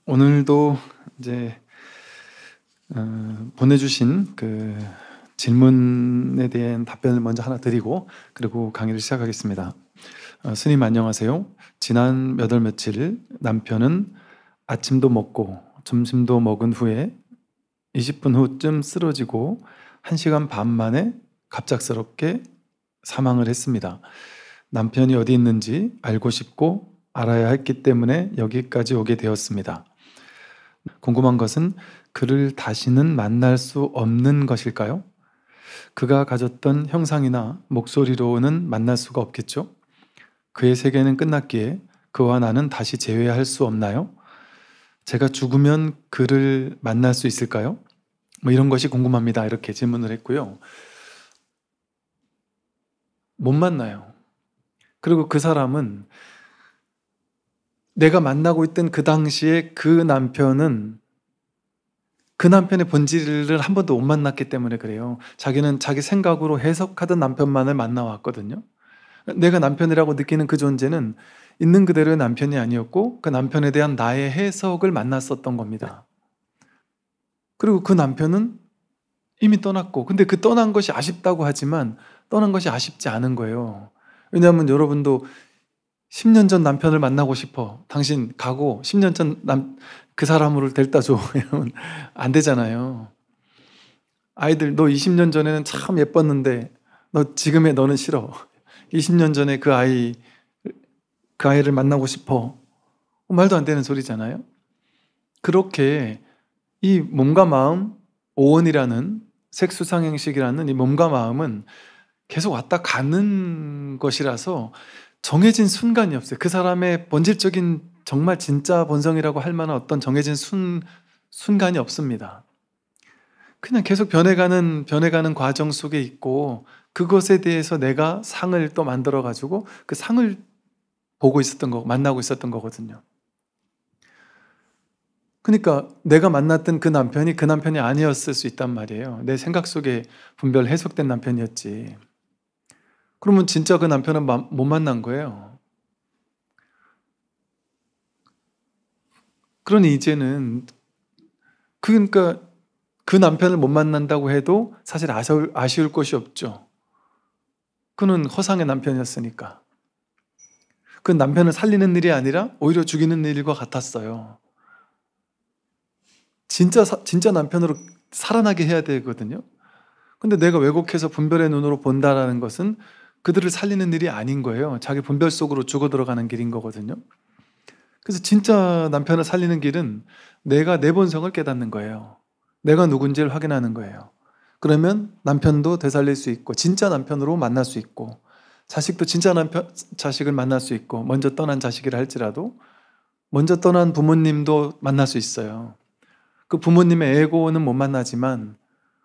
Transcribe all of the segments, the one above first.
오늘도 이제 보내주신 그 질문에 대한 답변을 먼저 하나 드리고 그리고 강의를 시작하겠습니다. 스님 안녕하세요. 지난 몇 월 며칠 남편은 아침도 먹고 점심도 먹은 후에 20분 후쯤 쓰러지고 1시간 반 만에 갑작스럽게 사망을 했습니다. 남편이 어디 있는지 알고 싶고 알아야 했기 때문에 여기까지 오게 되었습니다. 궁금한 것은 그를 다시는 만날 수 없는 것일까요? 그가 가졌던 형상이나 목소리로는 만날 수가 없겠죠? 그의 세계는 끝났기에 그와 나는 다시 재회할 수 없나요? 제가 죽으면 그를 만날 수 있을까요? 이런 것이 궁금합니다. 이렇게 질문을 했고요. 못 만나요. 그리고 그 사람은 내가 만나고 있던 그 당시에 그 남편은 그 남편의 본질을 한 번도 못 만났기 때문에 그래요. 자기는 자기 생각으로 해석하던 남편만을 만나왔거든요. 내가 남편이라고 느끼는 그 존재는 있는 그대로의 남편이 아니었고 그 남편에 대한 나의 해석을 만났었던 겁니다. 그리고 그 남편은 이미 떠났고, 근데 그 떠난 것이 아쉽다고 하지만 떠난 것이 아쉽지 않은 거예요. 왜냐하면 여러분도 10년 전 남편을 만나고 싶어. 당신 가고 10년 전 그 사람을 데려다 줘. 이러면 안 되잖아요. 아이들 너 20년 전에는 참 예뻤는데 너 지금의 너는 싫어. 20년 전에 그 아이를 만나고 싶어. 말도 안 되는 소리잖아요. 그렇게 이 몸과 마음, 오온이라는 색수상행식이라는 이 몸과 마음은 계속 왔다 가는 것이라서 정해진 순간이 없어요. 그 사람의 본질적인 정말 진짜 본성이라고 할 만한 어떤 정해진 순간이 없습니다. 그냥 계속 변해가는 과정 속에 있고 그것에 대해서 내가 상을 또 만들어가지고 그 상을 보고 있었던 거, 만나고 있었던 거거든요. 그러니까 내가 만났던 그 남편이 아니었을 수 있단 말이에요. 내 생각 속에 분별 해석된 남편이었지. 그러면 진짜 그 남편은 못 만난 거예요. 그러니 이제는 그러니까 그 남편을 못 만난다고 해도 사실 아쉬울 것이 없죠. 그는 허상의 남편이었으니까. 그 남편을 살리는 일이 아니라 오히려 죽이는 일과 같았어요. 진짜 남편으로 살아나게 해야 되거든요. 근데 내가 왜곡해서 분별의 눈으로 본다라는 것은 그들을 살리는 일이 아닌 거예요. 자기 분별 속으로 죽어 들어가는 길인 거거든요. 그래서 진짜 남편을 살리는 길은 내가 내 본성을 깨닫는 거예요. 내가 누군지를 확인하는 거예요. 그러면 남편도 되살릴 수 있고 진짜 남편으로 만날 수 있고 자식도 진짜 자식을 만날 수 있고 먼저 떠난 자식이라 할지라도 먼저 떠난 부모님도 만날 수 있어요. 그 부모님의 에고는 못 만나지만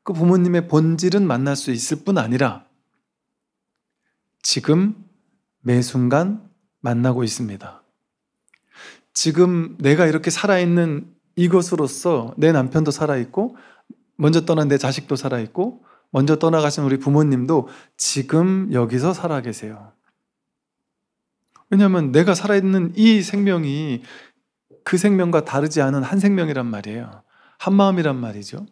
그 부모님의 본질은 만날 수 있을 뿐 아니라 지금 매 순간 만나고 있습니다. 지금 내가 이렇게 살아있는 이것으로서 내 남편도 살아있고 먼저 떠난 내 자식도 살아있고 먼저 떠나가신 우리 부모님도 지금 여기서 살아계세요. 왜냐하면 내가 살아있는 이 생명이 그 생명과 다르지 않은 한 생명이란 말이에요. 한 마음이란 말이죠.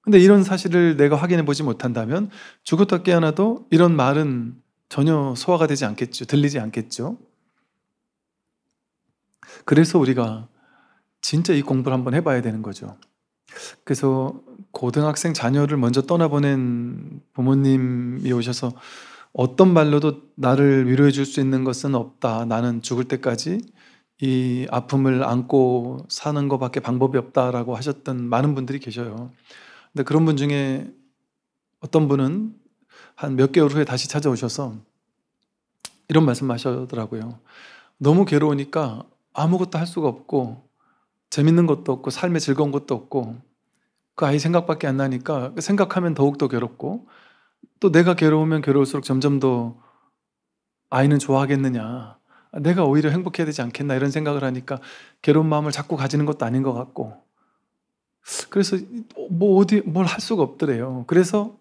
근데 이런 사실을 내가 확인해 보지 못한다면 죽었다 깨어나도 이런 말은 전혀 소화가 되지 않겠죠. 들리지 않겠죠. 그래서 우리가 진짜 이 공부를 한번 해봐야 되는 거죠. 그래서 고등학생 자녀를 먼저 떠나보낸 부모님이 오셔서 어떤 말로도 나를 위로해 줄 수 있는 것은 없다. 나는 죽을 때까지 이 아픔을 안고 사는 것밖에 방법이 없다라고 하셨던 많은 분들이 계셔요. 근데 그런 분 중에 어떤 분은 한 몇 개월 후에 다시 찾아오셔서 이런 말씀 하시더라고요. 너무 괴로우니까 아무것도 할 수가 없고 재밌는 것도 없고 삶에 즐거운 것도 없고 그 아이 생각밖에 안 나니까 생각하면 더욱더 괴롭고 또 내가 괴로우면 괴로울수록 점점 더 아이는 좋아하겠느냐, 내가 오히려 행복해야 되지 않겠나 이런 생각을 하니까 괴로운 마음을 자꾸 가지는 것도 아닌 것 같고 그래서 뭘 할 수가 없더래요. 그래서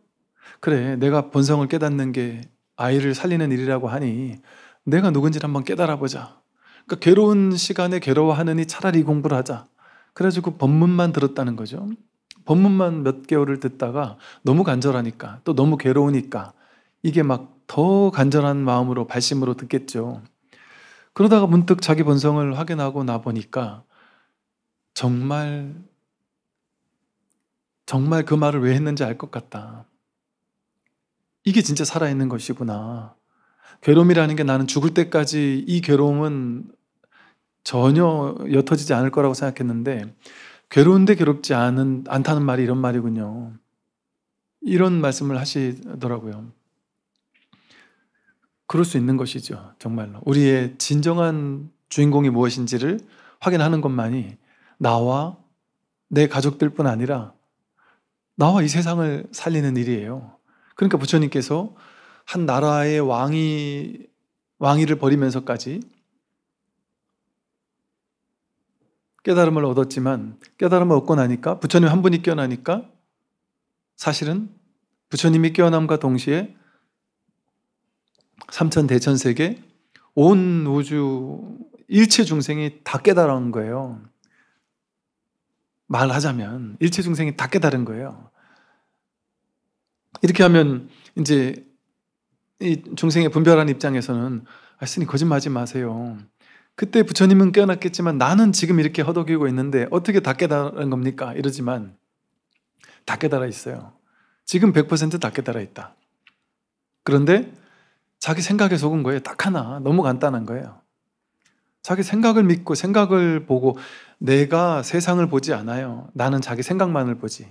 그래 내가 본성을 깨닫는 게 아이를 살리는 일이라고 하니 내가 누군지를 한번 깨달아보자. 그러니까 괴로운 시간에 괴로워하느니 차라리 공부를 하자. 그래가지고 법문만 들었다는 거죠. 법문만 몇 개월을 듣다가 너무 간절하니까, 또 너무 괴로우니까 이게 막 더 간절한 마음으로 발심으로 듣겠죠. 그러다가 문득 자기 본성을 확인하고 나 보니까 정말 그 말을 왜 했는지 알 것 같다. 이게 진짜 살아있는 것이구나. 괴로움이라는 게 나는 죽을 때까지 이 괴로움은 전혀 옅어지지 않을 거라고 생각했는데 괴로운데 괴롭지 않다는 말이 이런 말이군요. 이런 말씀을 하시더라고요. 그럴 수 있는 것이죠. 정말로. 우리의 진정한 주인공이 무엇인지를 확인하는 것만이 나와 내 가족들뿐 아니라 나와 이 세상을 살리는 일이에요. 그러니까 부처님께서 한 나라의 왕위를 버리면서까지 깨달음을 얻었지만 깨달음을 얻고 나니까 부처님 한 분이 깨어나니까 사실은 부처님이 깨어남과 동시에 삼천대천세계 온 우주 일체 중생이 다 깨달은 거예요. 말하자면 일체 중생이 다 깨달은 거예요. 이렇게 하면 이제 이 중생의 분별한 입장에서는 스님 거짓말하지 마세요. 그때 부처님은 깨어났겠지만 나는 지금 이렇게 허덕이고 있는데 어떻게 다 깨달은 겁니까? 이러지만 다 깨달아 있어요. 지금 100% 다 깨달아 있다. 그런데 자기 생각에 속은 거예요. 딱 하나. 너무 간단한 거예요. 자기 생각을 믿고 생각을 보고 내가 세상을 보지 않아요. 나는 자기 생각만을 보지.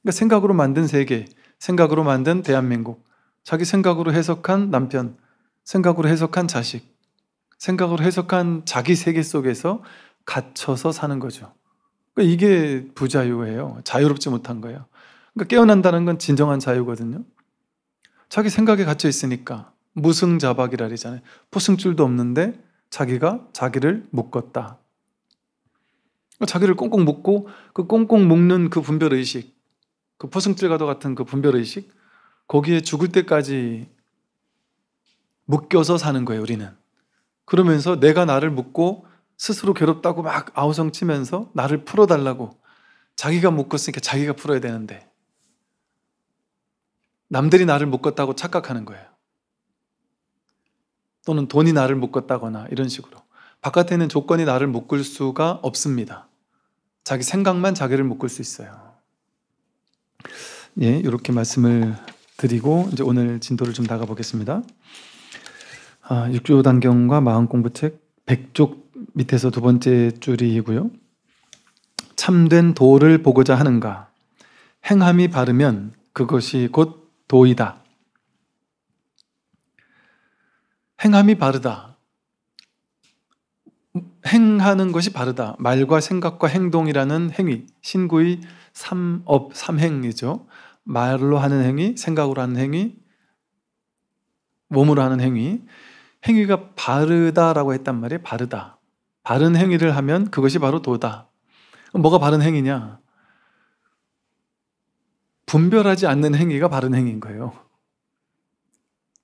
그러니까 생각으로 만든 세계, 생각으로 만든 대한민국, 자기 생각으로 해석한 남편, 생각으로 해석한 자식, 생각으로 해석한 자기 세계 속에서 갇혀서 사는 거죠. 그러니까 이게 부자유예요. 자유롭지 못한 거예요. 그러니까 깨어난다는 건 진정한 자유거든요. 자기 생각에 갇혀 있으니까 무승자박이라 그러잖아요. 포승줄도 없는데 자기가 자기를 묶었다. 자기를 꽁꽁 묶고 그 꽁꽁 묶는 그 분별의식, 그 포승줄과도 같은 그 분별의식, 거기에 죽을 때까지 묶여서 사는 거예요, 우리는. 그러면서 내가 나를 묶고 스스로 괴롭다고 막 아우성치면서 나를 풀어달라고, 자기가 묶었으니까 자기가 풀어야 되는데 남들이 나를 묶었다고 착각하는 거예요. 또는 돈이 나를 묶었다거나 이런 식으로. 바깥에 있는 조건이 나를 묶을 수가 없습니다. 자기 생각만 자기를 묶을 수 있어요. 예, 이렇게 말씀을 드리고 이제 오늘 진도를 좀 나가 보겠습니다. 육조단경과 마음공부책 100쪽 밑에서 두 번째 줄이고요. 참된 도를 보고자 하는가? 행함이 바르면 그것이 곧 도이다. 행함이 바르다. 행하는 것이 바르다. 말과 생각과 행동이라는 행위, 신구의 삼업, 삼행이죠. 말로 하는 행위, 생각으로 하는 행위, 몸으로 하는 행위. 행위가 바르다라고 했단 말이에요. 바르다. 바른 행위를 하면 그것이 바로 도다. 뭐가 바른 행위냐? 분별하지 않는 행위가 바른 행위인 거예요.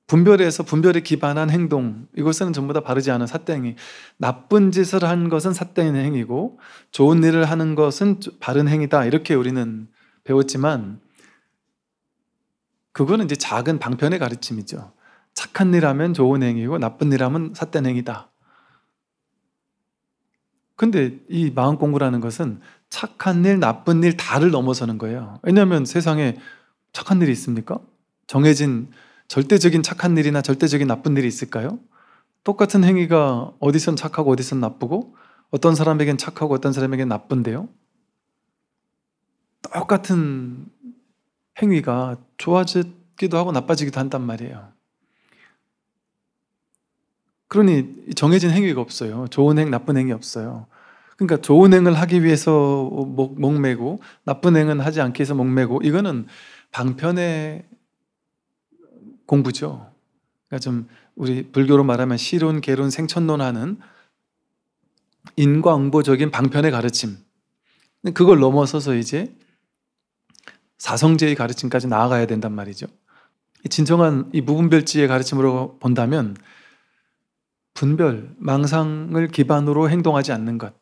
분별해서 분별에 기반한 행동, 이것은 전부 다 바르지 않은 삿대행위. 나쁜 짓을 한 것은 삿대인 행위고 좋은 일을 하는 것은 바른 행위다, 이렇게 우리는 배웠지만 그거는 이제 작은 방편의 가르침이죠. 착한 일 하면 좋은 행위고 나쁜 일 하면 삿된 행위다. 근데 이 마음 공부라는 것은 착한 일, 나쁜 일 다를 넘어서는 거예요. 왜냐하면 세상에 착한 일이 있습니까? 정해진 절대적인 착한 일이나 절대적인 나쁜 일이 있을까요? 똑같은 행위가 어디선 착하고 어디선 나쁘고, 어떤 사람에겐 착하고 어떤 사람에겐 나쁜데요. 똑같은 행위가 좋아지기도 하고 나빠지기도 한단 말이에요. 그러니 정해진 행위가 없어요. 좋은 행, 나쁜 행위 없어요. 그러니까 좋은 행을 하기 위해서 목매고 나쁜 행은 하지 않기 위해서 목매고, 이거는 방편의 공부죠. 그러니까 좀 우리 불교로 말하면 시론, 계론, 생천론하는 인과응보적인 방편의 가르침, 그걸 넘어서서 이제 사성제의 가르침까지 나아가야 된단 말이죠. 진정한 이 무분별지의 가르침으로 본다면 분별, 망상을 기반으로 행동하지 않는 것,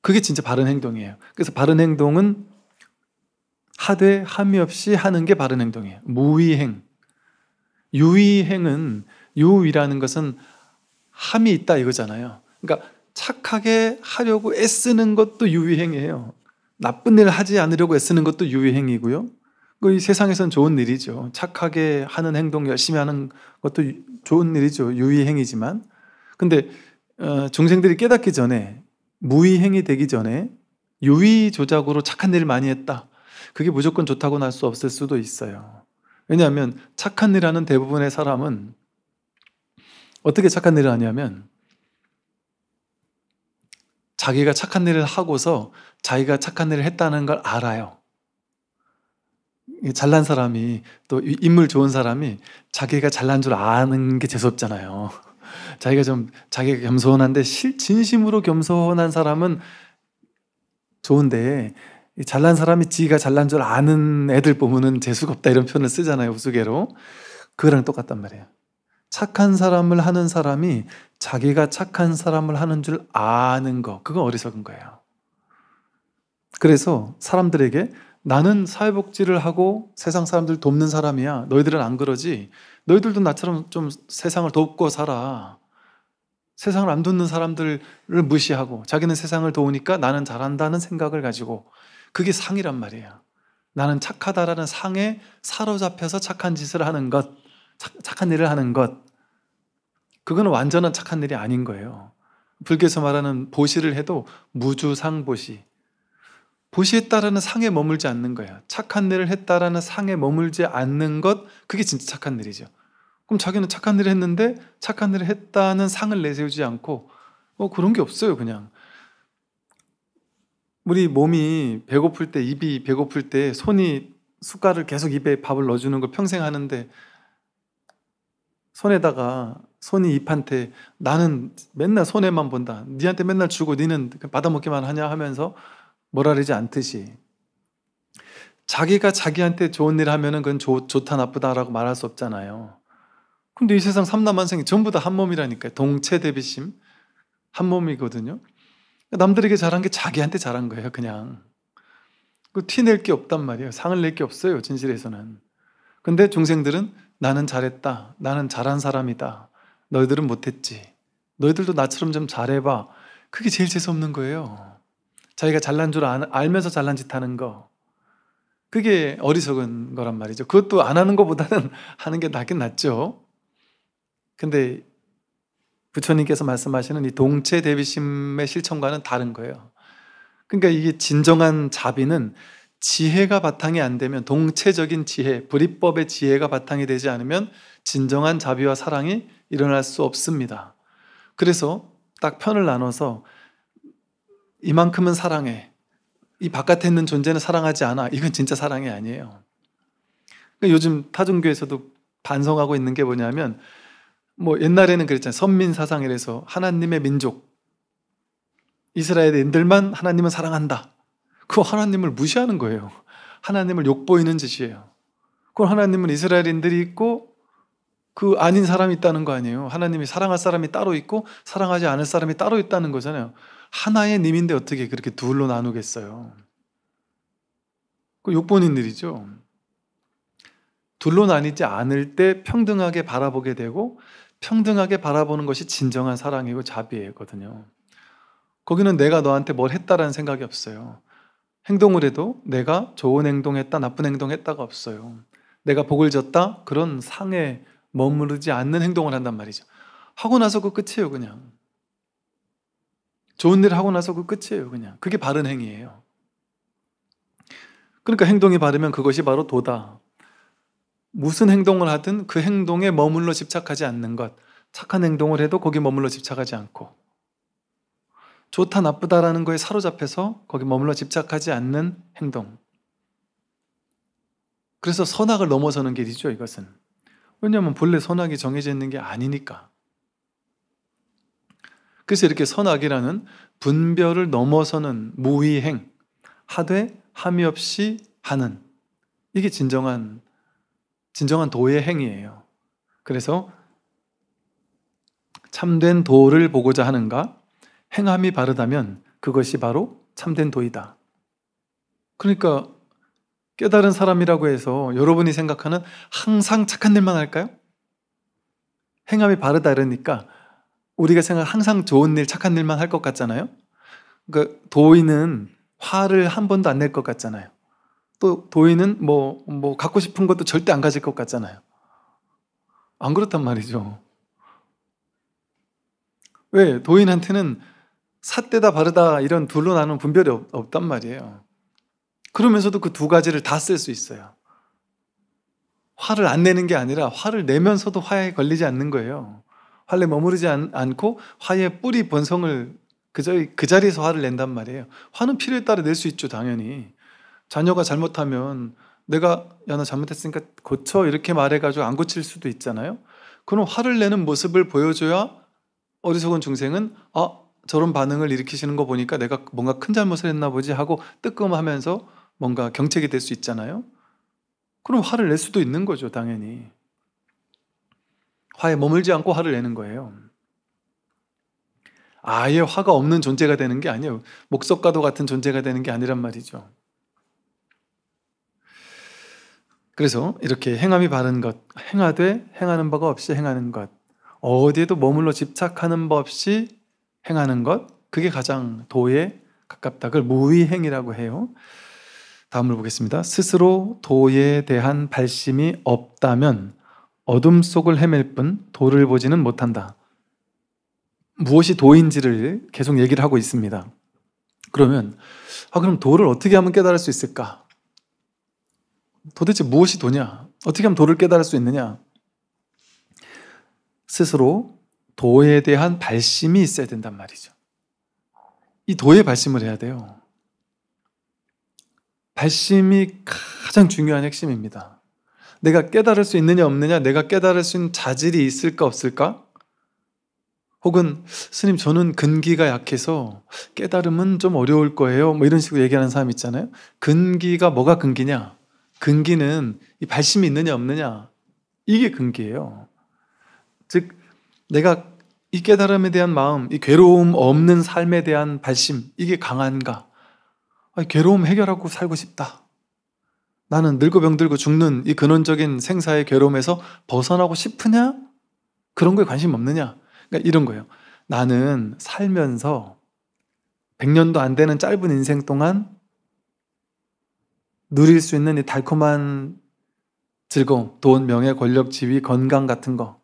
그게 진짜 바른 행동이에요. 그래서 바른 행동은 하되 함이 없이 하는 게 바른 행동이에요. 무위행. 유위행은, 유위라는 것은 함이 있다 이거잖아요. 그러니까 착하게 하려고 애쓰는 것도 유위행이에요. 나쁜 일을 하지 않으려고 애쓰는 것도 유위행이고요. 이 세상에선 좋은 일이죠. 착하게 하는 행동, 열심히 하는 것도 좋은 일이죠. 유위행이지만. 근데 중생들이 깨닫기 전에, 무위행이 되기 전에 유위조작으로 착한 일을 많이 했다. 그게 무조건 좋다고는 할 수 없을 수도 있어요. 왜냐하면 착한 일을 하는 대부분의 사람은 어떻게 착한 일을 하냐면 자기가 착한 일을 하고서 자기가 착한 일을 했다는 걸 알아요. 잘난 사람이, 또 인물 좋은 사람이 자기가 잘난 줄 아는 게 재수없잖아요. 자기가 겸손한데 진심으로 겸손한 사람은 좋은데, 잘난 사람이 지가 잘난 줄 아는 애들 보면은 재수가 없다 이런 표현을 쓰잖아요, 우스개로. 그거랑 똑같단 말이에요. 착한 사람을 하는 사람이 자기가 착한 사람을 하는 줄 아는 거, 그건 어리석은 거예요. 그래서 사람들에게 나는 사회복지를 하고 세상 사람들 돕는 사람이야, 너희들은 안 그러지? 너희들도 나처럼 좀 세상을 돕고 살아. 세상을 안 돕는 사람들을 무시하고 자기는 세상을 도우니까 나는 잘한다는 생각을 가지고, 그게 상이란 말이에요. 나는 착하다라는 상에 사로잡혀서 착한 짓을 하는 것, 착한 일을 하는 것, 그거는 완전한 착한 일이 아닌 거예요. 불교에서 말하는 보시를 해도 무주상보시, 보시했다라는 상에 머물지 않는 거예요. 착한 일을 했다라는 상에 머물지 않는 것, 그게 진짜 착한 일이죠. 그럼 자기는 착한 일을 했는데 착한 일을 했다는 상을 내세우지 않고 그런 게 없어요. 그냥 우리 몸이 배고플 때, 입이 배고플 때 손이 숟갈을 계속 입에 밥을 넣어주는 걸 평생 하는데, 손이 입한테 나는 맨날 손해만 본다, 니한테 맨날 주고 니는 받아먹기만 하냐 하면서 뭐라 그러지 않듯이, 자기가 자기한테 좋은 일 하면은 그건 좋다 나쁘다라고 말할 수 없잖아요. 근데 이 세상 삼남한생이 전부 다 한 몸이라니까요. 동체대비심, 한 몸이거든요. 남들에게 잘한 게 자기한테 잘한 거예요. 그냥 티낼 게 없단 말이에요. 상을 낼 게 없어요, 진실에서는. 근데 중생들은 나는 잘했다, 나는 잘한 사람이다, 너희들은 못했지, 너희들도 나처럼 좀 잘해봐, 그게 제일 재수없는 거예요. 자기가 잘난 줄 알면서 잘난 짓 하는 거, 그게 어리석은 거란 말이죠. 그것도 안 하는 것보다는 하는 게 낫긴 낫죠. 근데 부처님께서 말씀하시는 이 동체 대비심의 실천과는 다른 거예요. 그러니까 이게 진정한 자비는 지혜가 바탕이 안 되면, 동체적인 지혜, 불이법의 지혜가 바탕이 되지 않으면 진정한 자비와 사랑이 일어날 수 없습니다. 그래서 딱 편을 나눠서 이만큼은 사랑해, 이 바깥에 있는 존재는 사랑하지 않아, 이건 진짜 사랑이 아니에요. 그러니까 요즘 타종교에서도 반성하고 있는 게 뭐냐면, 옛날에는 그랬잖아요. 선민사상이라서 하나님의 민족, 이스라엘인들만 하나님은 사랑한다. 그 하나님을 무시하는 거예요. 하나님을 욕보이는 짓이에요. 그 하나님은 이스라엘인들이 있고 그 아닌 사람이 있다는 거 아니에요. 하나님이 사랑할 사람이 따로 있고 사랑하지 않을 사람이 따로 있다는 거잖아요. 하나의 님인데 어떻게 그렇게 둘로 나누겠어요? 그 욕보는 일이죠. 둘로 나뉘지 않을 때 평등하게 바라보게 되고, 평등하게 바라보는 것이 진정한 사랑이고 자비거든요. 거기는 내가 너한테 뭘 했다라는 생각이 없어요. 행동을 해도 내가 좋은 행동했다, 나쁜 행동했다가 없어요. 내가 복을 줬다, 그런 상에 머무르지 않는 행동을 한단 말이죠. 하고 나서 그 끝이에요. 그냥 좋은 일을 하고 나서 그 끝이에요. 그냥 그게 바른 행위예요. 그러니까 행동이 바르면 그것이 바로 도다. 무슨 행동을 하든 그 행동에 머물러 집착하지 않는 것, 착한 행동을 해도 거기 머물러 집착하지 않고, 좋다 나쁘다라는 거에 사로잡혀서 거기 머물러 집착하지 않는 행동. 그래서 선악을 넘어서는 길이죠, 이것은. 왜냐하면 본래 선악이 정해져 있는 게 아니니까. 그래서 이렇게 선악이라는 분별을 넘어서는 무위행, 하되 함이 없이 하는, 이게 진정한 도의 행위예요. 그래서 참된 도를 보고자 하는가? 행함이 바르다면 그것이 바로 참된 도이다. 그러니까 깨달은 사람이라고 해서 여러분이 생각하는 항상 착한 일만 할까요? 행함이 바르다 이러니까 우리가 생각하는 항상 좋은 일, 착한 일만 할 것 같잖아요. 그러니까 도인은 화를 한 번도 안 낼 것 같잖아요. 또 도인은 뭐 갖고 싶은 것도 절대 안 가질 것 같잖아요. 안 그렇단 말이죠. 왜? 도인한테는 삿되다 바르다 이런 둘로 나눈 분별이 없단 말이에요. 그러면서도 그 두 가지를 다 쓸 수 있어요. 화를 안 내는 게 아니라 화를 내면서도 화에 걸리지 않는 거예요. 화에 머무르지 않고 화의 뿌리 본성을 그 자리에서 화를 낸단 말이에요. 화는 필요에 따라 낼 수 있죠, 당연히. 자녀가 잘못하면 내가 야, 너 잘못했으니까 고쳐 이렇게 말해가지고 안 고칠 수도 있잖아요. 그럼 화를 내는 모습을 보여줘야 어리석은 중생은 저런 반응을 일으키시는 거 보니까 내가 뭔가 큰 잘못을 했나 보지 하고 뜨끔하면서 뭔가 경책이 될 수 있잖아요. 그럼 화를 낼 수도 있는 거죠, 당연히. 화에 머물지 않고 화를 내는 거예요. 아예 화가 없는 존재가 되는 게 아니에요. 목석과도 같은 존재가 되는 게 아니란 말이죠. 그래서 이렇게 행함이 바른 것, 행하되 행하는 바가 없이 행하는 것, 어디에도 머물러 집착하는 법 없이 행하는 것, 그게 가장 도에 가깝다. 그걸 무위행이라고 해요. 다음을 보겠습니다. 스스로 도에 대한 발심이 없다면 어둠 속을 헤맬 뿐 도를 보지는 못한다. 무엇이 도인지를 계속 얘기를 하고 있습니다. 그러면 그럼 도를 어떻게 하면 깨달을 수 있을까? 도대체 무엇이 도냐? 어떻게 하면 도를 깨달을 수 있느냐? 스스로 도에 대한 발심이 있어야 된단 말이죠. 이 도에 발심을 해야 돼요. 발심이 가장 중요한 핵심입니다. 내가 깨달을 수 있느냐 없느냐, 내가 깨달을 수 있는 자질이 있을까 없을까? 혹은 스님 저는 근기가 약해서 깨달음은 좀 어려울 거예요, 뭐 이런 식으로 얘기하는 사람 있잖아요. 근기가 뭐가 근기냐? 근기는 이 발심이 있느냐 없느냐, 이게 근기예요. 즉 내가 이 깨달음에 대한 마음, 이 괴로움 없는 삶에 대한 발심, 이게 강한가? 괴로움 해결하고 살고 싶다. 나는 늙고 병들고 죽는 이 근원적인 생사의 괴로움에서 벗어나고 싶으냐? 그런 거에 관심 없느냐? 그러니까 이런 거예요. 나는 살면서 100년도 안 되는 짧은 인생 동안 누릴 수 있는 이 달콤한 즐거움, 돈, 명예, 권력, 지위, 건강 같은 거,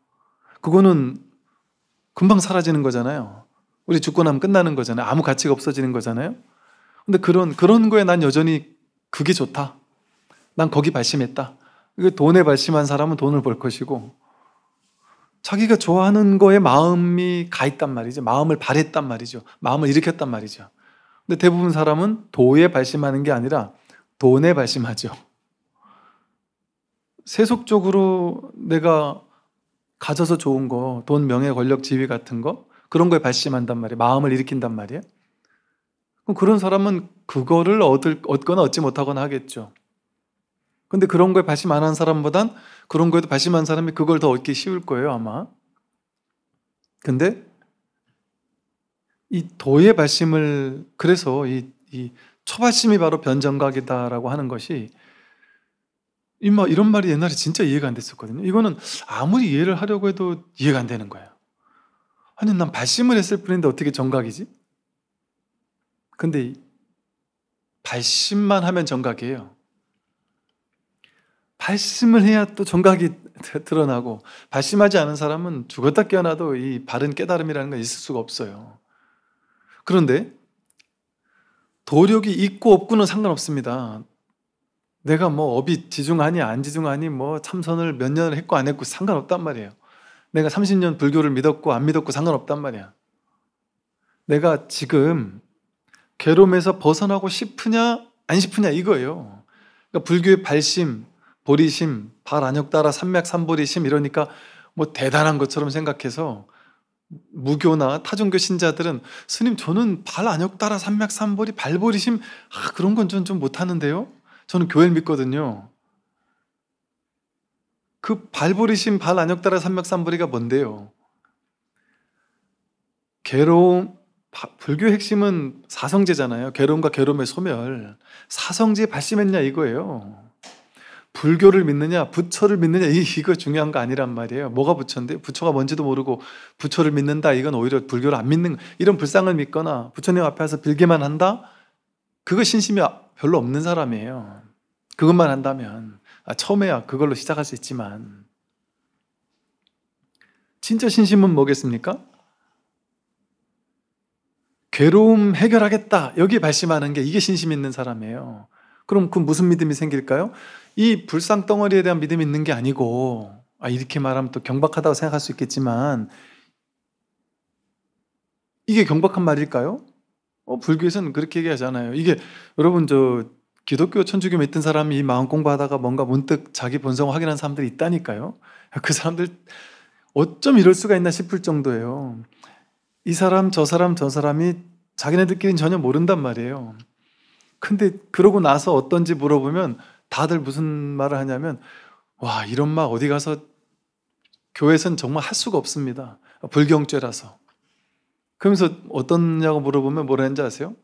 그거는 금방 사라지는 거잖아요. 우리 죽고 나면 끝나는 거잖아요. 아무 가치가 없어지는 거잖아요. 근데 그런 거에 난 여전히 그게 좋다. 난 거기 발심했다. 돈에 발심한 사람은 돈을 벌 것이고, 자기가 좋아하는 거에 마음이 가 있단 말이죠. 마음을 발했단 말이죠. 마음을 일으켰단 말이죠. 근데 대부분 사람은 도에 발심하는 게 아니라 돈에 발심하죠. 세속적으로 내가 가져서 좋은 거, 돈, 명예, 권력, 지위 같은 거, 그런 거에 발심한단 말이에요. 마음을 일으킨단 말이에요. 그럼 그런 사람은 그거를 얻거나 얻지 못하거나 하겠죠. 근데 그런 거에 발심 안 한 사람보단 그런 거에도 발심한 사람이 그걸 더 얻기 쉬울 거예요, 아마. 근데 이 도의 발심을, 그래서 이 초발심이 바로 변정각이다라고 하는 것이, 이런 말이 옛날에 진짜 이해가 안 됐었거든요. 이거는 아무리 이해를 하려고 해도 이해가 안 되는 거예요. 아니, 난 발심을 했을 뿐인데 어떻게 정각이지? 근데 발심만 하면 정각이에요. 발심을 해야 또 정각이 드러나고, 발심하지 않은 사람은 죽었다 깨어나도 이 바른 깨달음이라는 건 있을 수가 없어요. 그런데 도력이 있고 없고는 상관없습니다. 내가 뭐 업이 지중하니 안 지중하니, 뭐 참선을 몇 년을 했고 안 했고 상관없단 말이에요. 내가 30년 불교를 믿었고 안 믿었고 상관없단 말이야. 내가 지금 괴로움에서 벗어나고 싶으냐 안 싶으냐, 이거예요. 그러니까 불교의 발심, 보리심, 발안욕따라 삼맥삼보리심 이러니까 뭐 대단한 것처럼 생각해서 무교나 타종교 신자들은 스님 저는 발안욕따라 삼맥삼보리 발보리심 그런 건 좀 못하는데요. 저는 교회를 믿거든요. 그 발보리심 발안욕따라 삼맥삼보리가 뭔데요? 불교의 핵심은 사성제잖아요. 괴로움과 괴로움의 소멸. 사성제에 발심했냐 이거예요. 불교를 믿느냐 부처를 믿느냐 이거 중요한 거 아니란 말이에요. 뭐가 부처인데? 부처가 뭔지도 모르고 부처를 믿는다, 이건 오히려 불교를 안 믿는, 이런 불상을 믿거나 부처님 앞에서 빌게만 한다? 그거 신심이 별로 없는 사람이에요. 그것만 한다면. 처음에야 그걸로 시작할 수 있지만 진짜 신심은 뭐겠습니까? 괴로움 해결하겠다, 여기에 발심하는 게, 이게 신심 있는 사람이에요. 그럼 그 무슨 믿음이 생길까요? 이 불상덩어리에 대한 믿음이 있는 게 아니고, 이렇게 말하면 또 경박하다고 생각할 수 있겠지만, 이게 경박한 말일까요? 불교에서는 그렇게 얘기하잖아요. 이게 여러분, 기독교 천주교 믿던 사람이 이 마음 공부하다가 뭔가 문득 자기 본성을 확인한 사람들이 있다니까요. 그 사람들 어쩜 이럴 수가 있나 싶을 정도예요. 이 사람 저 사람이 자기네들끼리는 전혀 모른단 말이에요. 근데 그러고 나서 어떤지 물어보면 다들 무슨 말을 하냐면, 와, 이런 말 어디 가서 교회에서는 정말 할 수가 없습니다. 불경죄라서. 그러면서 어떠냐고 물어보면 뭐라 했는지 아세요?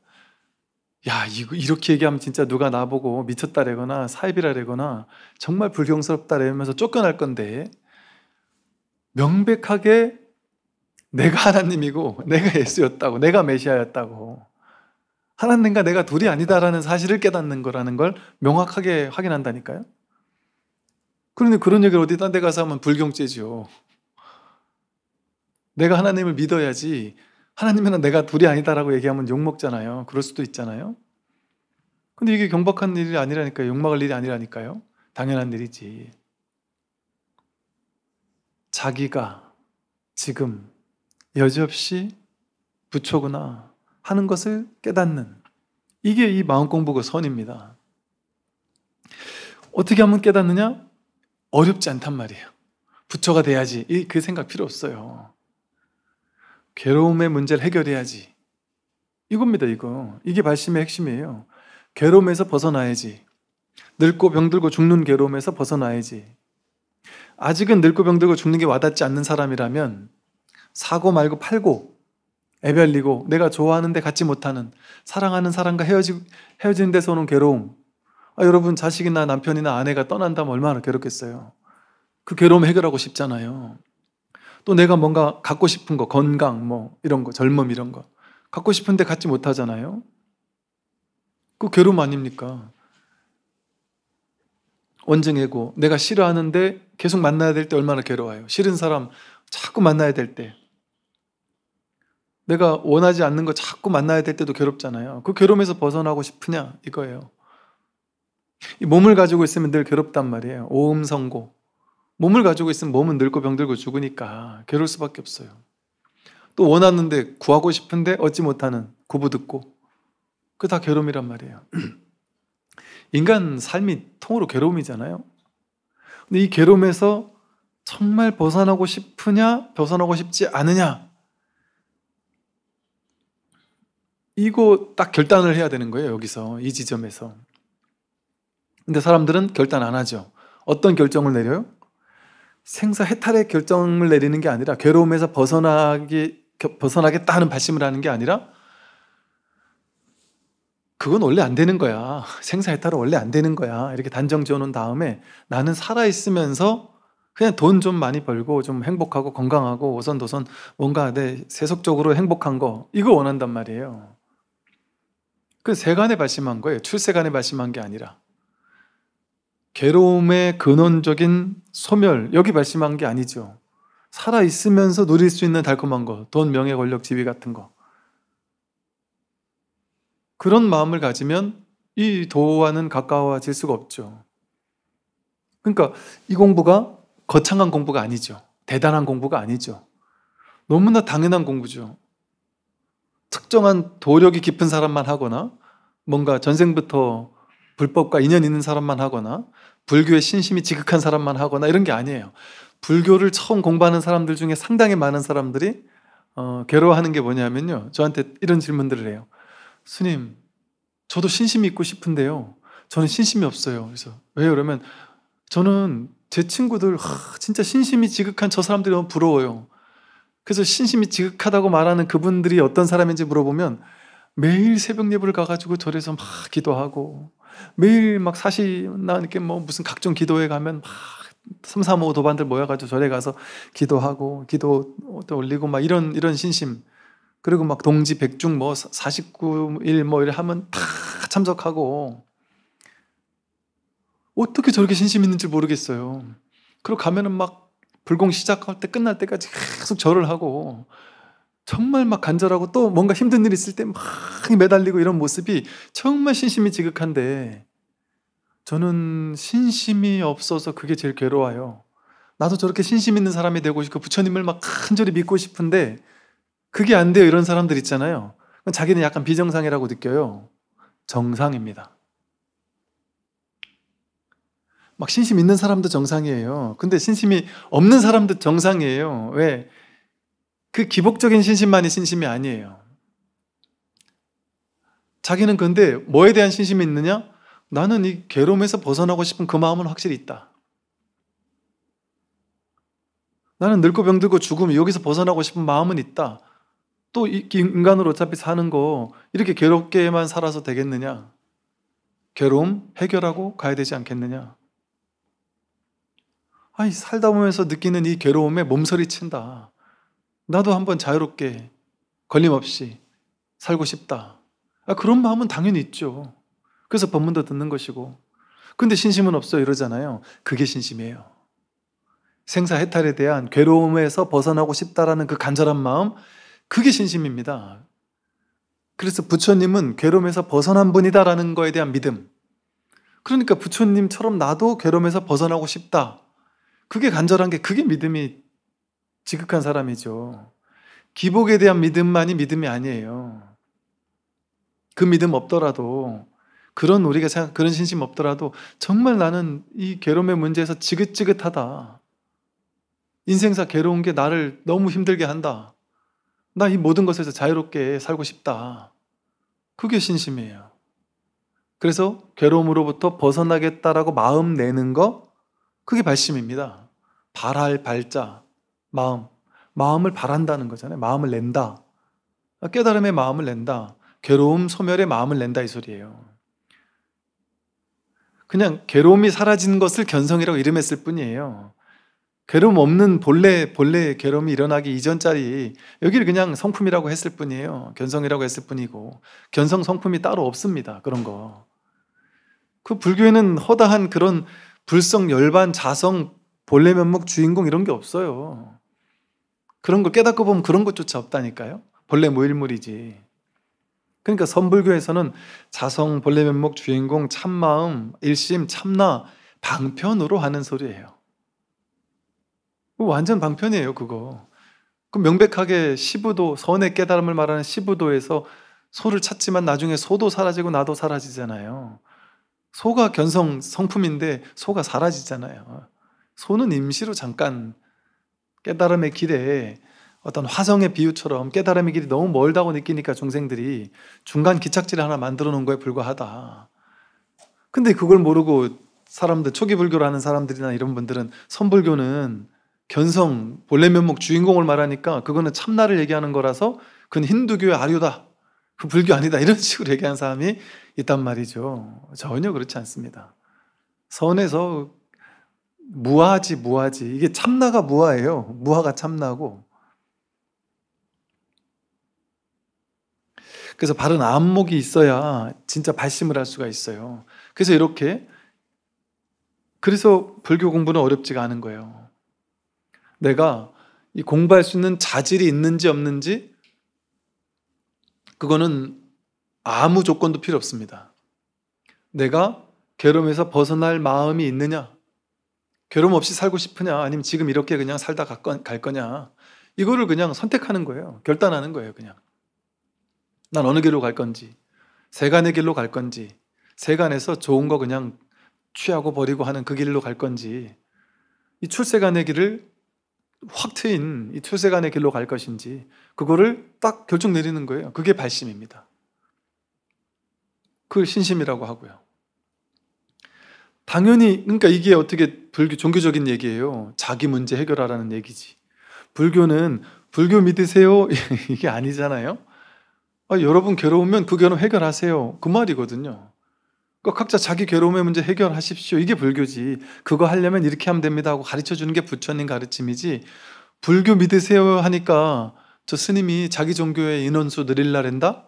야, 이렇게 얘기하면 진짜 누가 나보고 미쳤다래거나 사입이라래거나 정말 불경스럽다래면서 쫓겨날 건데, 명백하게 내가 하나님이고 내가 예수였다고, 내가 메시아였다고, 하나님과 내가 둘이 아니다라는 사실을 깨닫는 거라는 걸 명확하게 확인한다니까요. 그런데 그런 얘기를 어디다 데 가서 하면 불경죄죠. 내가 하나님을 믿어야지, 하나님이랑 내가 둘이 아니다라고 얘기하면 욕먹잖아요. 그럴 수도 있잖아요. 근데 이게 경박한 일이 아니라니까요. 욕먹을 일이 아니라니까요. 당연한 일이지. 자기가 지금 여지없이 부처구나 하는 것을 깨닫는, 이게 이 마음공부의 선입니다. 어떻게 하면 깨닫느냐? 어렵지 않단 말이에요. 부처가 돼야지, 그 생각 필요 없어요. 괴로움의 문제를 해결해야지, 이겁니다. 이게 발심의 핵심이에요. 괴로움에서 벗어나야지. 늙고 병들고 죽는 괴로움에서 벗어나야지. 아직은 늙고 병들고 죽는 게 와닿지 않는 사람이라면 사고 말고 팔고 애별리고 내가 좋아하는데 갖지 못하는, 사랑하는 사람과 헤어지는 데서 오는 괴로움. 여러분, 자식이나 남편이나 아내가 떠난다면 얼마나 괴롭겠어요. 그 괴로움 해결하고 싶잖아요. 또 내가 뭔가 갖고 싶은 거, 건강 이런 거, 젊음 이런 거 갖고 싶은데 갖지 못하잖아요. 그 괴로움 아닙니까? 원증해고 내가 싫어하는데 계속 만나야 될 때 얼마나 괴로워요. 싫은 사람 자꾸 만나야 될 때, 내가 원하지 않는 거 자꾸 만나야 될 때도 괴롭잖아요. 그 괴로움에서 벗어나고 싶으냐 이거예요. 이 몸을 가지고 있으면 늘 괴롭단 말이에요. 오음성고. 몸을 가지고 있으면 몸은 늙고 병들고 죽으니까 괴로울 수밖에 없어요. 또 원하는데 구하고 싶은데 얻지 못하는 구부듣고, 그게 다 괴로움이란 말이에요. 인간 삶이 통으로 괴로움이잖아요. 근데 이 괴로움에서 정말 벗어나고 싶으냐 벗어나고 싶지 않으냐, 이거 딱 결단을 해야 되는 거예요. 여기서 이 지점에서. 근데 사람들은 결단 안 하죠. 어떤 결정을 내려요? 생사해탈의 결정을 내리는 게 아니라, 괴로움에서 벗어나겠다 하는 발심을 하는 게 아니라, 그건 원래 안 되는 거야, 생사해탈은 원래 안 되는 거야, 이렇게 단정 지어놓은 다음에 나는 살아있으면서 그냥 돈 좀 많이 벌고 좀 행복하고 건강하고 오손도손 뭔가 내 세속적으로 행복한 거, 이거 원한단 말이에요. 그 세간에 발심한 거예요. 출세간에 발심한 게 아니라. 괴로움의 근원적인 소멸, 여기 발심한 게 아니죠. 살아있으면서 누릴 수 있는 달콤한 거, 돈, 명예, 권력, 지위 같은 거, 그런 마음을 가지면 이 도와는 가까워질 수가 없죠. 그러니까 이 공부가 거창한 공부가 아니죠. 대단한 공부가 아니죠. 너무나 당연한 공부죠. 특정한 도력이 깊은 사람만 하거나, 뭔가 전생부터 불법과 인연 있는 사람만 하거나, 불교에 신심이 지극한 사람만 하거나, 이런 게 아니에요. 불교를 처음 공부하는 사람들 중에 상당히 많은 사람들이 괴로워하는 게 뭐냐면요, 저한테 이런 질문들을 해요. 스님, 저도 신심이 있고 싶은데요, 저는 신심이 없어요. 그래서 왜요? 그러면 저는 제 친구들 진짜 신심이 지극한 저 사람들이 너무 부러워요. 그래서 신심이 지극하다고 말하는 그분들이 어떤 사람인지 물어보면 매일 새벽 예배를 가가지고 절에서 막 기도하고, 매일 막 사시나 이렇게 뭐 무슨 각종 기도회 가면 막 3, 4, 5 도반들 모여가지고 절에 가서 기도하고, 기도 또 올리고 막 이런 신심. 그리고 막 동지 백중 뭐 49일 뭐 이래 하면 다 참석하고, 어떻게 저렇게 신심 있는지 모르겠어요. 그리고 가면은 막 불공 시작할 때 끝날 때까지 계속 절을 하고, 정말 막 간절하고, 또 뭔가 힘든 일 있을 때 막 매달리고, 이런 모습이 정말 신심이 지극한데, 저는 신심이 없어서 그게 제일 괴로워요. 나도 저렇게 신심 있는 사람이 되고 싶고 부처님을 막 간절히 믿고 싶은데 그게 안 돼요. 이런 사람들 있잖아요. 자기는 약간 비정상이라고 느껴요. 정상입니다. 막 신심 있는 사람도 정상이에요. 근데 신심이 없는 사람도 정상이에요. 왜? 그 기복적인 신심만이 신심이 아니에요. 자기는 근데 뭐에 대한 신심이 있느냐? 나는 이 괴로움에서 벗어나고 싶은 그 마음은 확실히 있다. 나는 늙고 병들고 죽음, 여기서 벗어나고 싶은 마음은 있다. 또 인간으로 어차피 사는 거 이렇게 괴롭게만 살아서 되겠느냐? 괴로움 해결하고 가야 되지 않겠느냐? 아니, 살다 보면서 느끼는 이 괴로움에 몸서리 친다. 나도 한번 자유롭게 걸림없이 살고 싶다. 그런 마음은 당연히 있죠. 그래서 법문도 듣는 것이고. 근데 신심은 없어 이러잖아요. 그게 신심이에요. 생사해탈에 대한 괴로움에서 벗어나고 싶다라는 그 간절한 마음, 그게 신심입니다. 그래서 부처님은 괴로움에서 벗어난 분이다라는 거에 대한 믿음. 그러니까 부처님처럼 나도 괴로움에서 벗어나고 싶다. 그게 간절한 게, 그게 믿음이 지극한 사람이죠. 기복에 대한 믿음만이 믿음이 아니에요. 그 믿음 없더라도, 그런 우리가 생각, 그런 신심 없더라도 정말 나는 이 괴로움의 문제에서 지긋지긋하다. 인생사 괴로운 게 나를 너무 힘들게 한다. 나 이 모든 것에서 자유롭게 살고 싶다. 그게 신심이에요. 그래서 괴로움으로부터 벗어나겠다라고 마음 내는 거, 그게 발심입니다. 발할 발자, 마음. 마음을 발한다는 거잖아요. 마음을 낸다. 깨달음의 마음을 낸다. 괴로움 소멸의 마음을 낸다, 이 소리예요. 그냥 괴로움이 사라진 것을 견성이라고 이름했을 뿐이에요. 괴로움 없는 본래 괴로움이 일어나기 이전짜리, 여기를 그냥 성품이라고 했을 뿐이에요. 견성이라고 했을 뿐이고, 견성 성품이 따로 없습니다. 그런 거. 그 불교에는 허다한 그런 불성, 열반, 자성, 본래 면목, 주인공 이런 게 없어요. 그런 거 깨닫고 보면 그런 것조차 없다니까요. 본래 무일물이지. 그러니까 선불교에서는 자성, 본래 면목, 주인공, 참마음, 일심, 참나, 방편으로 하는 소리예요. 완전 방편이에요, 그거. 그 명백하게 시부도, 선의 깨달음을 말하는 시부도에서 소를 찾지만 나중에 소도 사라지고 나도 사라지잖아요. 소가 견성 성품인데 소가 사라지잖아요. 소는 임시로 잠깐 깨달음의 길에, 어떤 화성의 비유처럼 깨달음의 길이 너무 멀다고 느끼니까 중생들이 중간 기착지를 하나 만들어 놓은 거에 불과하다. 근데 그걸 모르고 사람들, 초기 불교를 하는 사람들이나 이런 분들은 선불교는 견성, 본래 면목, 주인공을 말하니까 그거는 참나를 얘기하는 거라서 그건 힌두교의 아류다, 그 불교 아니다, 이런 식으로 얘기하는 사람이 있단 말이죠. 전혀 그렇지 않습니다. 선에서 무아지, 이게 참나가 무아예요. 무아가 참나고. 그래서 바른 안목이 있어야 진짜 발심을 할 수가 있어요. 그래서 이렇게, 그래서 불교 공부는 어렵지가 않은 거예요. 내가 이 공부할 수 있는 자질이 있는지 없는지, 그거는 아무 조건도 필요 없습니다. 내가 괴로움에서 벗어날 마음이 있느냐, 괴로움 없이 살고 싶으냐, 아니면 지금 이렇게 그냥 살다 갈 거냐, 이거를 그냥 선택하는 거예요. 결단하는 거예요. 그냥 난 어느 길로 갈 건지, 세간의 길로 갈 건지, 세간에서 좋은 거 그냥 취하고 버리고 하는 그 길로 갈 건지, 이 출세간의 길을 확 트인 이 출세간의 길로 갈 것인지, 그거를 딱 결정 내리는 거예요. 그게 발심입니다. 그걸 신심이라고 하고요. 당연히, 그러니까 이게 어떻게 불교 종교적인 얘기예요. 자기 문제 해결하라는 얘기지. 불교는 불교 믿으세요? 이게 아니잖아요. 여러분 괴로우면 그 괴로움 해결하세요. 그 말이거든요. 그러니까 각자 자기 괴로움의 문제 해결하십시오. 이게 불교지. 그거 하려면 이렇게 하면 됩니다 하고 가르쳐주는 게 부처님 가르침이지, 불교 믿으세요 하니까 저 스님이 자기 종교의 인원수 늘릴라랜다?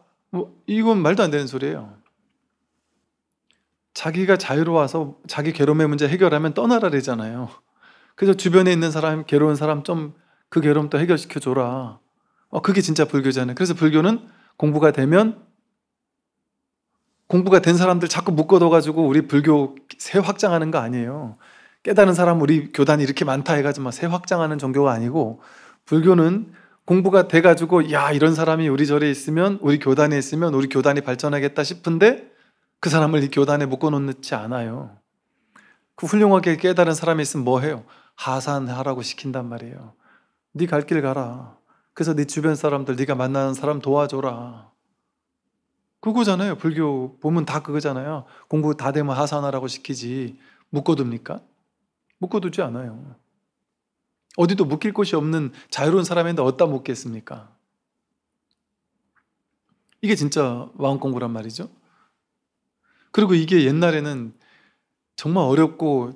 이건 말도 안 되는 소리예요. 자기가 자유로워서 자기 괴로움의 문제 해결하면 떠나라래잖아요. 그래서 주변에 있는 사람, 괴로운 사람 좀 그 괴로움도 해결시켜줘라. 그게 진짜 불교잖아요. 그래서 불교는 공부가 되면, 공부가 된 사람들 자꾸 묶어둬가지고 우리 불교 새 확장하는 거 아니에요. 깨달은 사람 우리 교단이 이렇게 많다 해가지고 막 새 확장하는 종교가 아니고, 불교는 공부가 돼가지고 야, 이런 사람이 우리 절에 있으면, 우리 교단에 있으면 우리 교단이 발전하겠다 싶은데 그 사람을 이 교단에 묶어놓지 않아요. 그 훌륭하게 깨달은 사람이 있으면 뭐 해요? 하산하라고 시킨단 말이에요. 네 갈 길 가라. 그래서 네 주변 사람들, 네가 만나는 사람 도와줘라. 그거잖아요. 불교 보면 다 그거잖아요. 공부 다 되면 하산하라고 시키지 묶어둡니까? 묶어두지 않아요. 어디도 묶일 곳이 없는 자유로운 사람인데 어디다 묶겠습니까? 이게 진짜 마음공부란 말이죠. 그리고 이게 옛날에는 정말 어렵고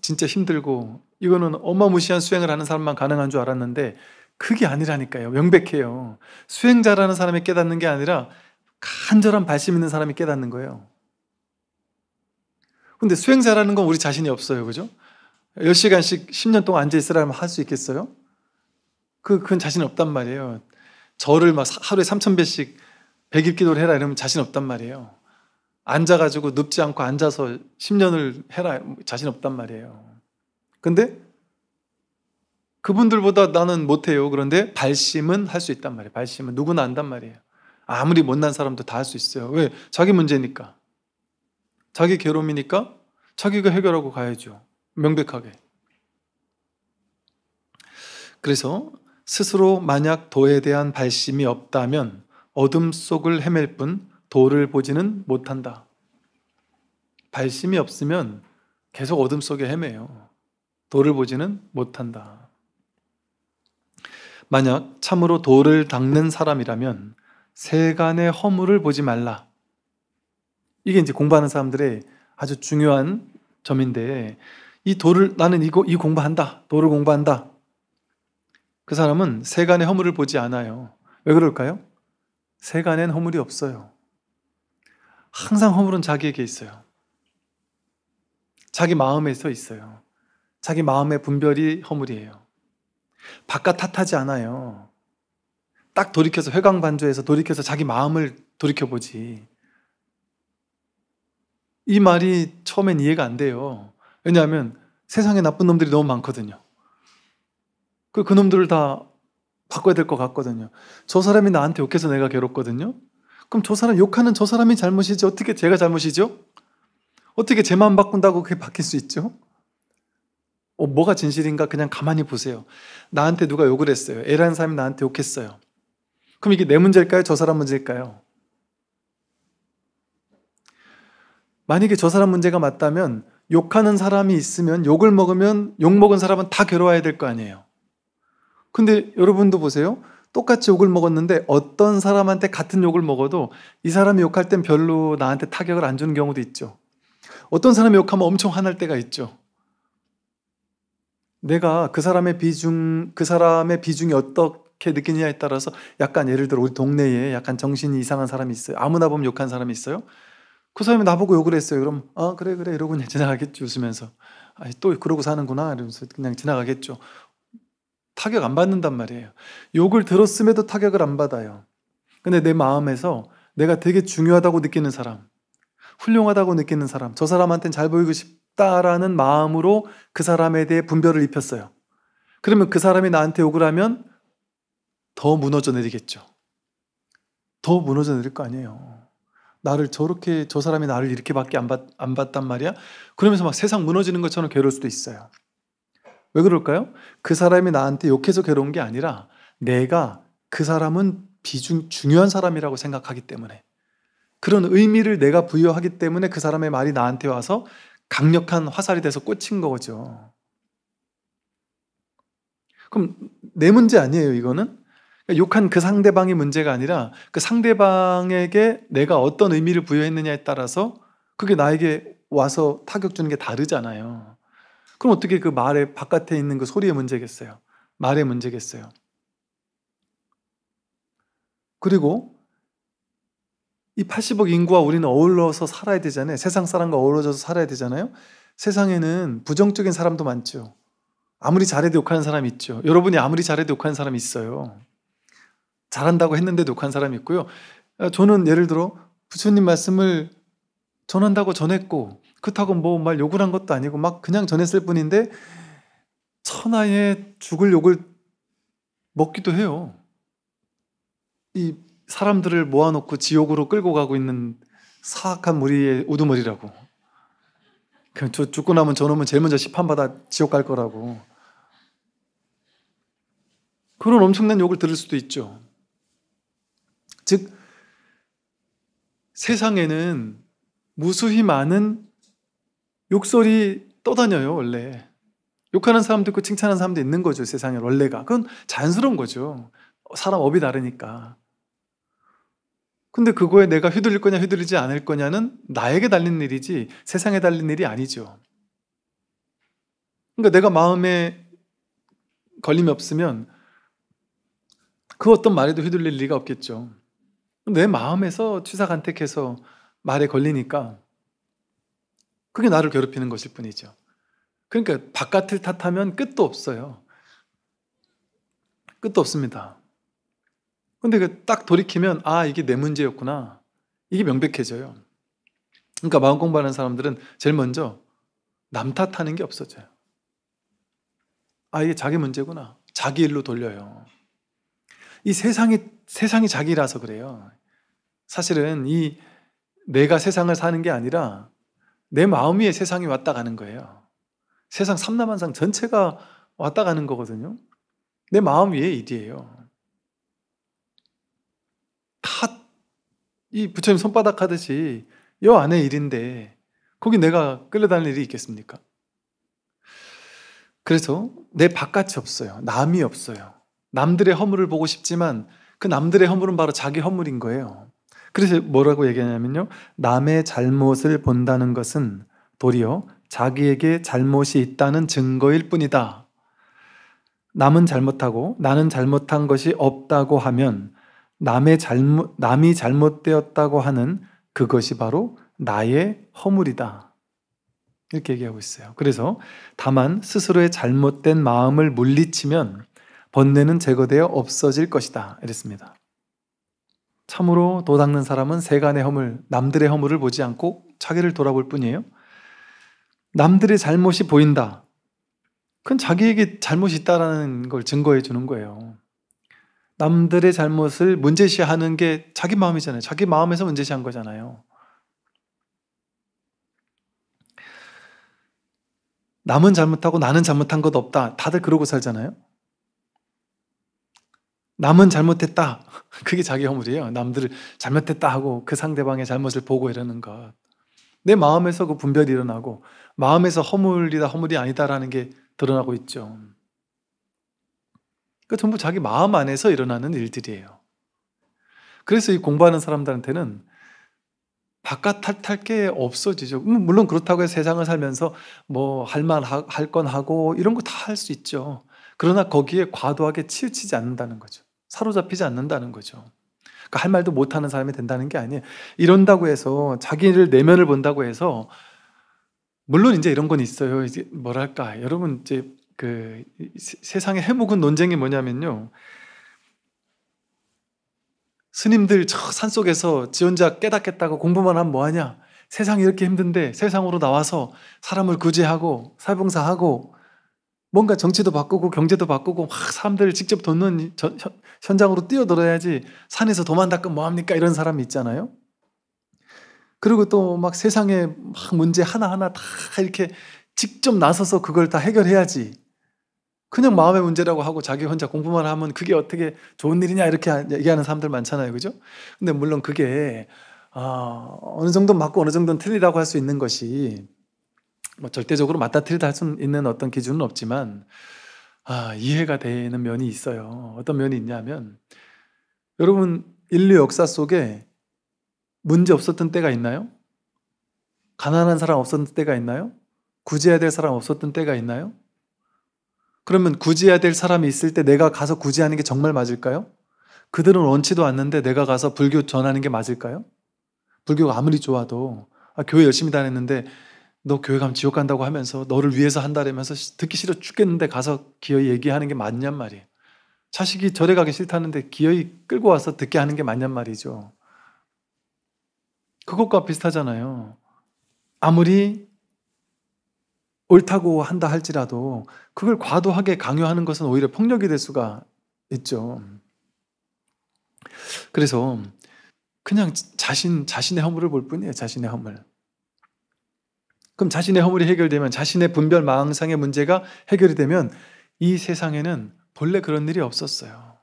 진짜 힘들고 이거는 어마무시한 수행을 하는 사람만 가능한 줄 알았는데 그게 아니라니까요. 명백해요. 수행 잘하는 사람이 깨닫는 게 아니라 간절한 발심 있는 사람이 깨닫는 거예요. 근데 수행 잘하는 건 우리 자신이 없어요. 그죠? 10시간씩 10년 동안 앉아있으라면 할 수 있겠어요? 그건 자신 없단 말이에요. 절을 막 하루에 3,000배씩 100일 기도를 해라 이러면 자신 없단 말이에요. 앉아가지고 눕지 않고 앉아서 10년을 해라 자신 없단 말이에요. 근데 그분들보다 나는 못해요. 그런데 발심은 할 수 있단 말이에요. 발심은 누구나 안단 말이에요. 아무리 못난 사람도 다 할 수 있어요. 왜? 자기 문제니까. 자기 괴로움이니까 자기가 해결하고 가야죠. 명백하게. 그래서 스스로 만약 도에 대한 발심이 없다면 어둠 속을 헤맬 뿐 도를 보지는 못한다. 발심이 없으면 계속 어둠 속에 헤매요. 도를 보지는 못한다. 만약 참으로 도를 닦는 사람이라면 세간의 허물을 보지 말라. 이게 이제 공부하는 사람들의 아주 중요한 점인데, 이 도를, 나는 이 공부한다. 도를 공부한다. 그 사람은 세간의 허물을 보지 않아요. 왜 그럴까요? 세간엔 허물이 없어요. 항상 허물은 자기에게 있어요. 자기 마음에 있어요. 자기 마음의 분별이 허물이에요. 바깥 탓하지 않아요. 딱 돌이켜서 회광반조해서 돌이켜서 자기 마음을 돌이켜보지. 이 말이 처음엔 이해가 안 돼요. 왜냐하면 세상에 나쁜 놈들이 너무 많거든요. 그 놈들을 다 바꿔야 될 것 같거든요. 저 사람이 나한테 욕해서 내가 괴롭거든요. 그럼 저 사람 욕하는 저 사람이 잘못이지 어떻게 제가 잘못이죠? 어떻게 제 마음 바꾼다고 그게 바뀔 수 있죠? 뭐가 진실인가 그냥 가만히 보세요. 나한테 누가 욕을 했어요. A라는 사람이 나한테 욕했어요. 그럼 이게 내 문제일까요? 저 사람 문제일까요? 만약에 저 사람 문제가 맞다면 욕하는 사람이 있으면, 욕을 먹으면 욕먹은 사람은 다 괴로워야 될 거 아니에요. 근데 여러분도 보세요. 똑같이 욕을 먹었는데 어떤 사람한테 같은 욕을 먹어도 이 사람이 욕할 땐 별로 나한테 타격을 안 주는 경우도 있죠. 어떤 사람이 욕하면 엄청 화날 때가 있죠. 내가 그 사람의 비중이 어떻게 느끼느냐에 따라서 약간, 예를 들어 우리 동네에 약간 정신이 이상한 사람이 있어요. 아무나 보면 욕하는 사람이 있어요. 그 사람이 나보고 욕을 했어요. 그럼 그래 이러고 그냥 지나가겠죠. 웃으면서. 또 그러고 사는구나 이러면서 그냥 지나가겠죠. 타격 안 받는단 말이에요. 욕을 들었음에도 타격을 안 받아요. 근데 내 마음에서 내가 되게 중요하다고 느끼는 사람, 훌륭하다고 느끼는 사람, 저 사람한테는 잘 보이고 싶다라는 마음으로 그 사람에 대해 분별을 입혔어요. 그러면 그 사람이 나한테 욕을 하면 더 무너져 내리겠죠. 더 무너져 내릴 거 아니에요. 나를 저렇게, 저 사람이 나를 이렇게밖에 안 봤단 말이야? 그러면서 막 세상 무너지는 것처럼 괴로울 수도 있어요. 왜 그럴까요? 그 사람이 나한테 욕해서 괴로운 게 아니라 내가 그 사람은 중요한 사람이라고 생각하기 때문에, 그런 의미를 내가 부여하기 때문에 그 사람의 말이 나한테 와서 강력한 화살이 돼서 꽂힌 거죠. 그럼 내 문제 아니에요, 이거는? 욕한 그 상대방이 문제가 아니라 그 상대방에게 내가 어떤 의미를 부여했느냐에 따라서 그게 나에게 와서 타격 주는 게 다르잖아요. 그럼 어떻게 그 말의 바깥에 있는 그 소리의 문제겠어요? 말의 문제겠어요? 그리고 이 80억 인구와 우리는 어울러서 살아야 되잖아요. 세상 사람과 어우러져서 살아야 되잖아요. 세상에는 부정적인 사람도 많죠. 아무리 잘해도 욕하는 사람이 있죠. 여러분이 아무리 잘해도 욕하는 사람이 있어요. 잘한다고 했는데도 욕하는 사람이 있고요. 저는 예를 들어 부처님 말씀을 전한다고 전했고 그렇다고 뭐 말 욕을 한 것도 아니고 막 그냥 전했을 뿐인데 천하에 죽을 욕을 먹기도 해요. 이 사람들을 모아놓고 지옥으로 끌고 가고 있는 사악한 무리의 우두머리라고. 그냥 저 죽고 나면 저놈은 제일 먼저 심판받아 지옥 갈 거라고. 그런 엄청난 욕을 들을 수도 있죠. 즉 세상에는 무수히 많은 욕설이 떠다녀요. 원래 욕하는 사람도 있고 칭찬하는 사람도 있는 거죠. 세상에 원래가. 그건 자연스러운 거죠. 사람 업이 다르니까. 근데 그거에 내가 휘둘릴 거냐 휘둘리지 않을 거냐는 나에게 달린 일이지 세상에 달린 일이 아니죠. 그러니까 내가 마음에 걸림이 없으면 그 어떤 말에도 휘둘릴 리가 없겠죠. 내 마음에서 취사간택해서 말에 걸리니까 그게 나를 괴롭히는 것일 뿐이죠. 그러니까 바깥을 탓하면 끝도 없어요. 끝도 없습니다. 근데 그 딱 돌이키면 아 이게 내 문제였구나. 이게 명백해져요. 그러니까 마음 공부하는 사람들은 제일 먼저 남 탓하는 게 없어져요. 아 이게 자기 문제구나. 자기 일로 돌려요. 이 세상이 자기라서 그래요. 사실은 이 내가 세상을 사는 게 아니라 내 마음 위에 세상이 왔다 가는 거예요. 세상 삼라만상 전체가 왔다 가는 거거든요. 내 마음 위에 일이에요. 다 이 부처님 손바닥 하듯이 요 안에 일인데 거기 내가 끌려다닐 일이 있겠습니까? 그래서 내 바깥이 없어요. 남이 없어요. 남들의 허물을 보고 싶지만 그 남들의 허물은 바로 자기 허물인 거예요. 그래서 뭐라고 얘기하냐면요. 남의 잘못을 본다는 것은 도리어 자기에게 잘못이 있다는 증거일 뿐이다. 남은 잘못하고 나는 잘못한 것이 없다고 하면 남이 잘못되었다고 하는 그것이 바로 나의 허물이다. 이렇게 얘기하고 있어요. 그래서 다만 스스로의 잘못된 마음을 물리치면 번뇌는 제거되어 없어질 것이다. 이랬습니다. 참으로 도 닦는 사람은 세간의 허물, 남들의 허물을 보지 않고 자기를 돌아볼 뿐이에요. 남들의 잘못이 보인다. 그건 자기에게 잘못이 있다는 걸 증거해 주는 거예요. 남들의 잘못을 문제시하는 게 자기 마음이잖아요. 자기 마음에서 문제시한 거잖아요. 남은 잘못하고 나는 잘못한 것 없다. 다들 그러고 살잖아요. 남은 잘못했다. 그게 자기 허물이에요. 남들을 잘못했다 하고 그 상대방의 잘못을 보고 이러는 것. 내 마음에서 그 분별이 일어나고 마음에서 허물이다 허물이 아니다라는 게 드러나고 있죠. 그 전부 자기 마음 안에서 일어나는 일들이에요. 그래서 이 공부하는 사람들한테는 바깥 탓할 게 없어지죠. 물론 그렇다고 해서 세상을 살면서 뭐 할 건 하고 이런 거 다 할 수 있죠. 그러나 거기에 과도하게 치우치지 않는다는 거죠. 사로잡히지 않는다는 거죠. 그러니까 할 말도 못하는 사람이 된다는 게 아니에요. 이런다고 해서 자기를 내면을 본다고 해서 물론 이제 이런 건 있어요. 이제 뭐랄까 여러분 이제 그 세상의 해묵은 논쟁이 뭐냐면요. 스님들 저 산속에서 지 혼자 깨닫겠다고 공부만 하면 뭐하냐. 세상이 이렇게 힘든데 세상으로 나와서 사람을 구제하고 사회봉사하고 뭔가 정치도 바꾸고 경제도 바꾸고 막 사람들을 직접 돕는 현장으로 뛰어들어야지 산에서 도만 닦으면 뭐합니까? 이런 사람이 있잖아요. 그리고 또 막 세상에 막 문제 하나하나 다 이렇게 직접 나서서 그걸 다 해결해야지. 그냥 마음의 문제라고 하고 자기 혼자 공부만 하면 그게 어떻게 좋은 일이냐 이렇게 얘기하는 사람들 많잖아요. 그죠? 근데 물론 그게 어느 정도는 맞고 어느 정도는 틀리다고 할 수 있는 것이 뭐 절대적으로 맞다 틀리다 할 수 있는 어떤 기준은 없지만 이해가 되는 면이 있어요. 어떤 면이 있냐면, 여러분 인류 역사 속에 문제 없었던 때가 있나요? 가난한 사람 없었던 때가 있나요? 구제해야 될 사람 없었던 때가 있나요? 그러면 구제해야 될 사람이 있을 때 내가 가서 구제하는 게 정말 맞을까요? 그들은 원치도 않는데 내가 가서 불교 전하는 게 맞을까요? 불교가 아무리 좋아도 교회 열심히 다녔는데 너 교회 가면 지옥 간다고 하면서 너를 위해서 한다면서 듣기 싫어 죽겠는데 가서 기어이 얘기하는 게 맞냔 말이에요. 자식이 절에 가기 싫다는데 기어이 끌고 와서 듣게 하는 게 맞냔 말이죠. 그것과 비슷하잖아요. 아무리 옳다고 한다 할지라도 그걸 과도하게 강요하는 것은 오히려 폭력이 될 수가 있죠. 그래서 그냥 자신의 허물을 볼 뿐이에요. 자신의 허물. 그럼 자신의 허물이 해결되면, 자신의 분별 망상의 문제가 해결이 되면 이 세상에는 본래 그런 일이 없었어요.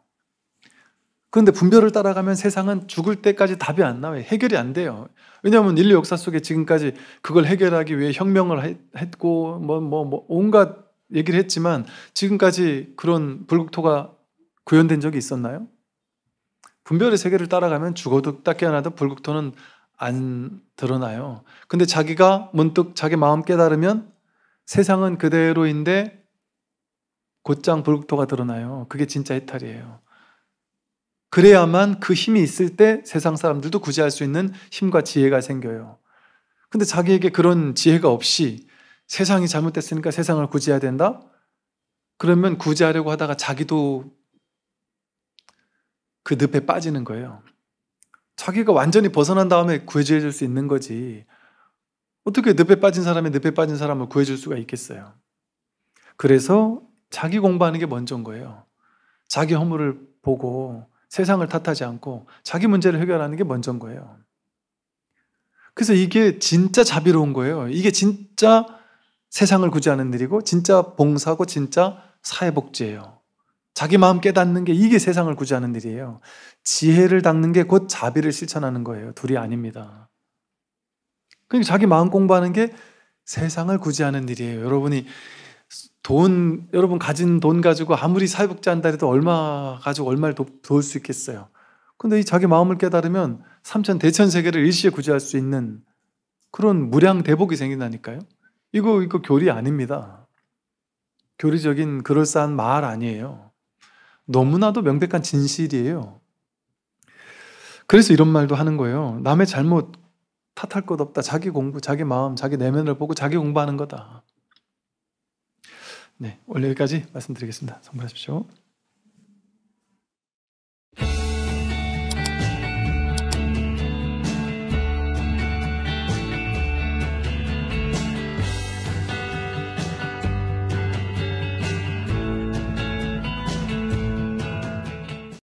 그런데 분별을 따라가면 세상은 죽을 때까지 답이 안 나와요. 해결이 안 돼요. 왜냐하면 인류 역사 속에 지금까지 그걸 해결하기 위해 혁명을 했고 온갖 얘기를 했지만 지금까지 그런 불국토가 구현된 적이 있었나요? 분별의 세계를 따라가면 죽어도 딱 깨어나도 불국토는 안 드러나요. 근데 자기가 문득 자기 마음 깨달으면 세상은 그대로인데 곧장 불국토가 드러나요. 그게 진짜 해탈이에요. 그래야만 그 힘이 있을 때 세상 사람들도 구제할 수 있는 힘과 지혜가 생겨요. 근데 자기에게 그런 지혜가 없이 세상이 잘못됐으니까 세상을 구제해야 된다? 그러면 구제하려고 하다가 자기도 그 늪에 빠지는 거예요. 자기가 완전히 벗어난 다음에 구해줘 줄 수 있는 거지. 어떻게 늪에 빠진 사람이 늪에 빠진 사람을 구해줄 수가 있겠어요. 그래서 자기 공부하는 게 먼저인 거예요. 자기 허물을 보고 세상을 탓하지 않고 자기 문제를 해결하는 게 먼저인 거예요. 그래서 이게 진짜 자비로운 거예요. 이게 진짜 세상을 구제하는 일이고 진짜 봉사고 진짜 사회복지예요. 자기 마음 깨닫는 게 이게 세상을 구제하는 일이에요. 지혜를 닦는 게 곧 자비를 실천하는 거예요. 둘이 아닙니다. 그러니까 자기 마음 공부하는 게 세상을 구제하는 일이에요. 여러분 가진 돈 가지고 아무리 사회복지 한다 해도 얼마 가지고 얼마를 도울 수 있겠어요. 근데 이 자기 마음을 깨달으면 삼천 대천세계를 일시에 구제할 수 있는 그런 무량대복이 생긴다니까요. 이거 교리 아닙니다. 교리적인 그럴싸한 말 아니에요. 너무나도 명백한 진실이에요. 그래서 이런 말도 하는 거예요. 남의 잘못 탓할 것 없다. 자기 공부, 자기 마음, 자기 내면을 보고 자기 공부하는 거다. 네, 오늘 여기까지 말씀드리겠습니다. 성불하십시오.